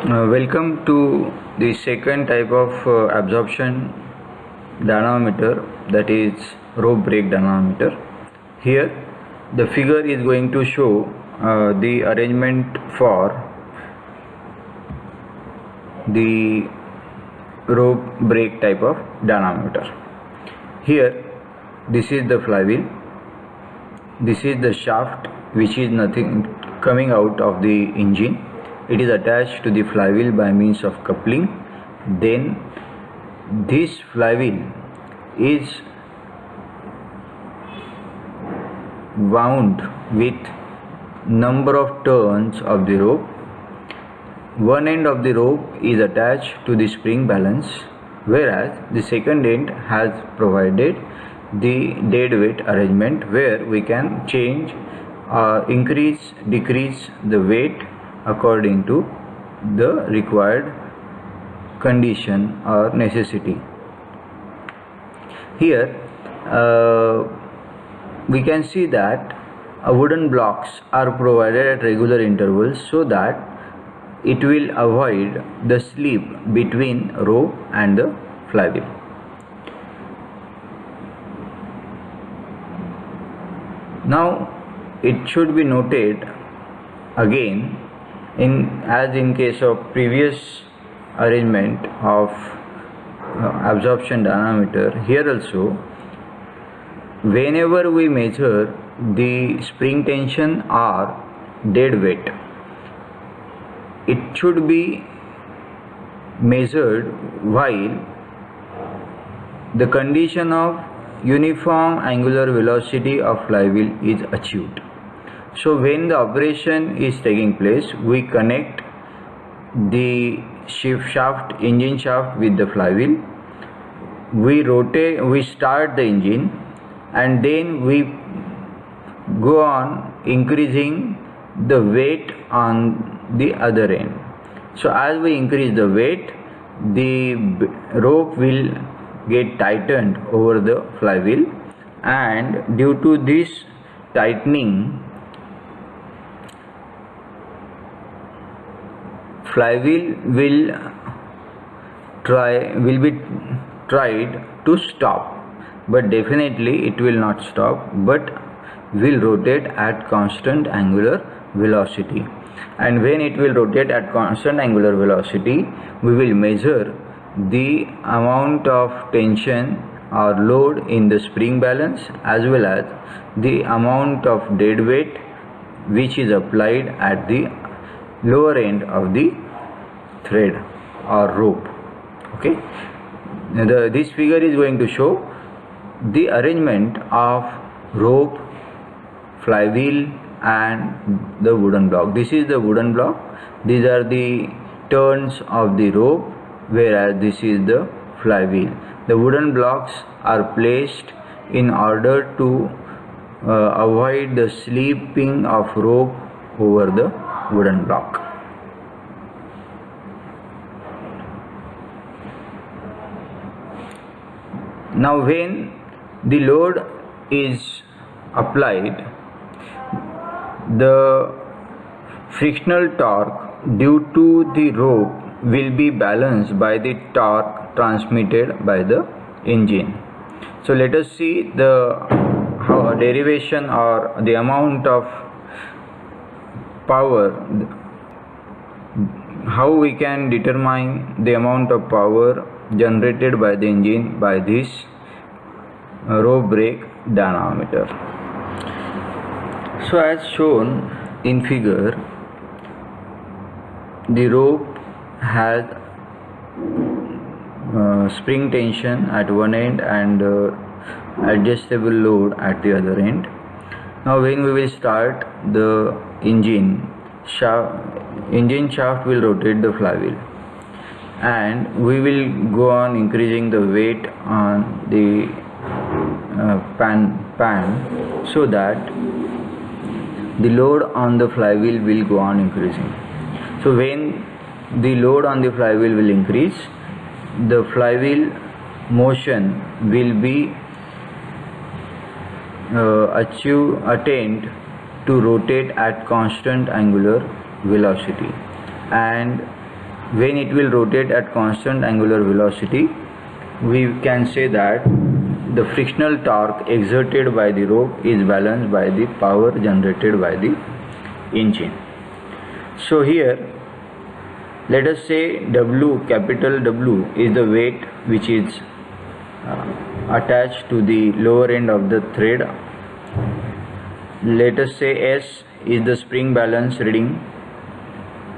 Welcome to the second type of absorption dynamometer, that is rope brake dynamometer. Here the figure is going to show the arrangement for the rope brake type of dynamometer. Here this is the flywheel, this is the shaft which is nothing coming out of the engine. It is attached to the flywheel by means of coupling. Then this flywheel is wound with number of turns of the rope. One end of the rope is attached to the spring balance, whereas the second end has provided the dead weight arrangement, where we can change or increase, decrease the weight according to the required condition or necessity. Here we can see that wooden blocks are provided at regular intervals so that it will avoid the slip between rope and the flywheel. Now it should be noted again, as in case of previous arrangement of absorption dynamometer, here also whenever we measure the spring tension or dead weight, it should be measured while the condition of uniform angular velocity of flywheel is achieved. So when the operation is taking place, we connect the engine shaft with the flywheel. We start the engine, and then we go on increasing the weight on the other end. So as we increase the weight, the rope will get tightened over the flywheel, and due to this tightening, flywheel will be tried to stop, but definitely it will not stop, but will rotate at constant angular velocity. And when it will rotate at constant angular velocity, we will measure the amount of tension or load in the spring balance, as well as the amount of dead weight which is applied at the lower end of the thread or rope. Okay, this figure is going to show the arrangement of rope, flywheel and the wooden block. This is the wooden block, these are the turns of the rope, whereas this is the flywheel. The wooden blocks are placed in order to avoid the slipping of rope over the wooden block. Now when the load is applied, the frictional torque due to the rope will be balanced by the torque transmitted by the engine. So let us see the derivation or the amount of power, how we can determine the amount of power generated by the engine by this rope brake dynamometer. So as shown in figure, the rope has spring tension at one end and adjustable load at the other end. Now when we will start the engine shaft will rotate the flywheel, and we will go on increasing the weight on the pan so that the load on the flywheel will go on increasing. So when the load on the flywheel will increase, the flywheel motion will be attained to rotate at constant angular velocity, and when it will rotate at constant angular velocity, we can say that the frictional torque exerted by the rope is balanced by the power generated by the engine. So here let us say W, capital W, is the weight which is attached to the lower end of the thread. Let us say S is the spring balance reading.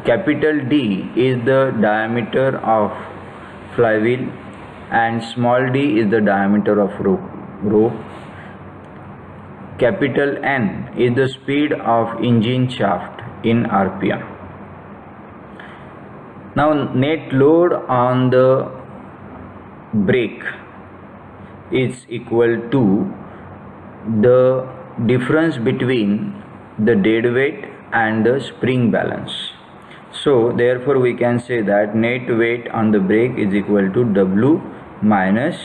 Capital D is the diameter of flywheel and small d is the diameter of rope. Capital N is the speed of engine shaft in RPM. Now net load on the brake is equal to the difference between the dead weight and the spring balance. So therefore we can say that net weight on the brake is equal to W minus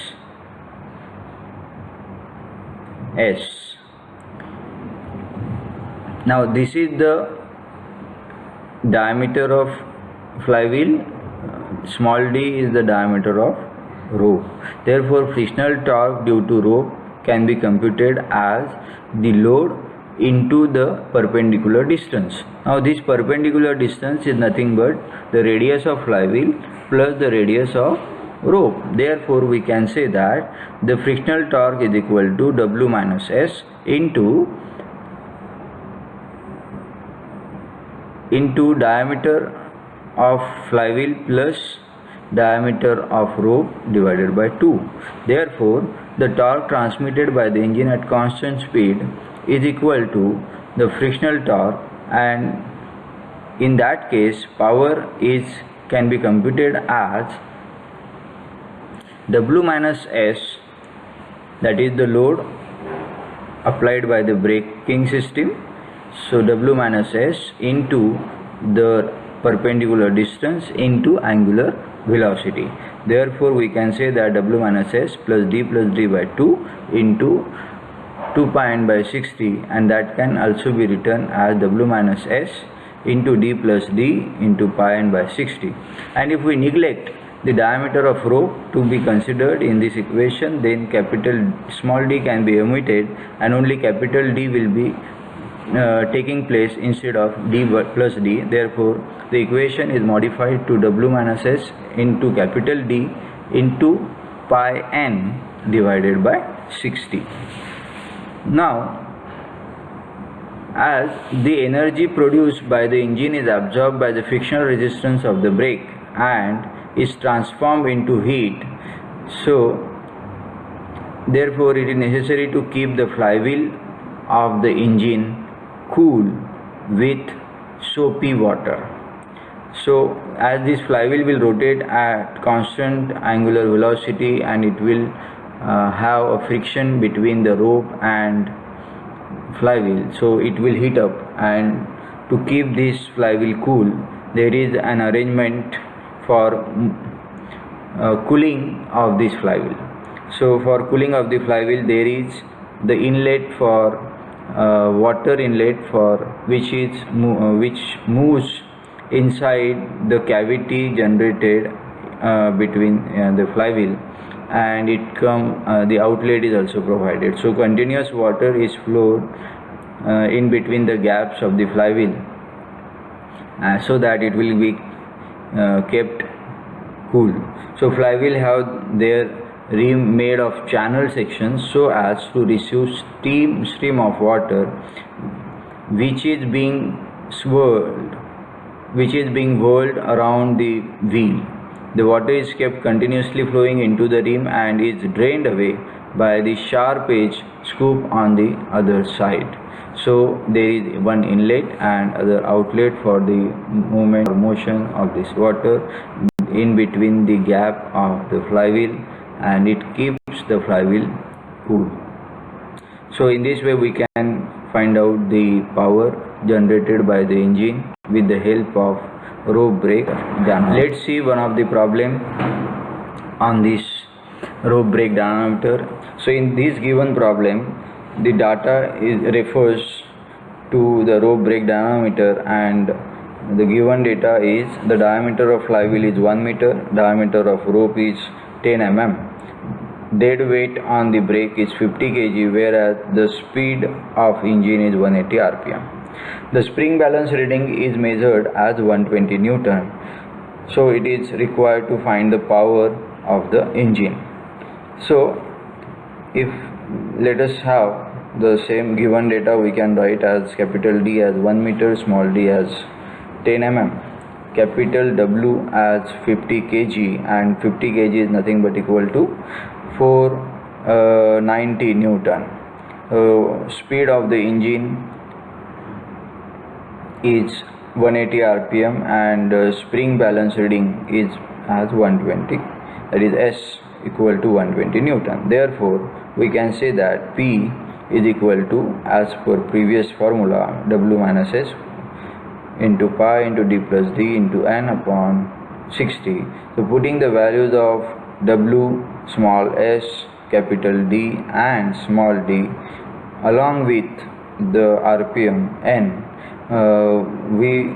S. Now this is the diameter of flywheel, small d is the diameter of rope. Therefore frictional torque due to rope can be computed as the load into the perpendicular distance. Now this perpendicular distance is nothing but the radius of flywheel plus the radius of rope. Therefore we can say that the frictional torque is equal to W minus S into diameter of flywheel plus diameter of rope divided by 2. Therefore the torque transmitted by the engine at constant speed is equal to the frictional torque, and in that case power can be computed as W minus S, that is the load applied by the braking system. So W minus S into the perpendicular distance into angular velocity. Therefore we can say that W minus S plus D by 2 into 2 pi n by 60, and that can also be written as W minus S into D plus D into pi n by 60. And if we neglect the diameter of rope to be considered in this equation, then capital small d can be omitted and only capital D will be taking place instead of D plus D. Therefore the equation is modified to W minus S into capital D into pi n divided by 60. Now as the energy produced by the engine is absorbed by the frictional resistance of the brake and is transformed into heat, so therefore it is necessary to keep the flywheel of the engine cool with soapy water. So as this flywheel will rotate at constant angular velocity and it will have a friction between the rope and flywheel, so it will heat up, and to keep this flywheel cool there is an arrangement for cooling of this flywheel. So for cooling of the flywheel there is the inlet for water inlet for which moves inside the cavity generated between the flywheel, and the outlet is also provided. So continuous water is flowed in between the gaps of the flywheel so that it will be kept cool. So flywheel have their rim made of channel sections so as to receive stream of water which is being swirled around the wheel. The water is kept continuously flowing into the rim and is drained away by the sharp edge scoop on the other side. So there is one inlet and other outlet for the movement or motion of this water in between the gap of the flywheel, and it keeps the flywheel cool. So in this way we can find out the power generated by the engine with the help of rope brake dynamometer. Let's see one of the problem on this rope brake dynamometer. So in this given problem the data refers to the rope brake dynamometer, and the given data is the diameter of flywheel is 1 meter, diameter of rope is 10 mm, dead weight on the brake is 50 kg, whereas the speed of engine is 180 rpm. The spring balance reading is measured as 120 Newton. So it is required to find the power of the engine. So if let us have the same given data, we can write as capital D as 1 meter, small d as 10 mm, capital W as 50 kg, and 50 kg is nothing but equal to 490 Newton. Speed of the engine is 180 rpm, and spring balance reading is as 120, that is S equal to 120 Newton. Therefore we can say that P is equal to, as per previous formula, W minus S into pi into d plus d into n upon 60. So putting the values of W, small s, capital D and small d along with the rpm n, we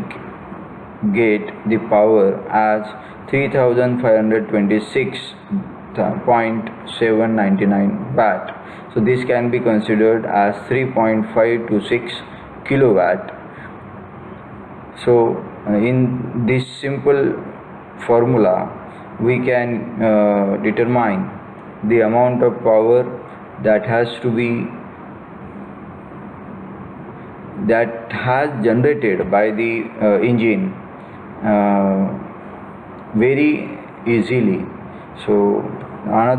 get the power as 3526.799 watt. So this can be considered as 3.526 kilowatt. So in this simple formula we can determine the amount of power that has generated by the engine very easily. So another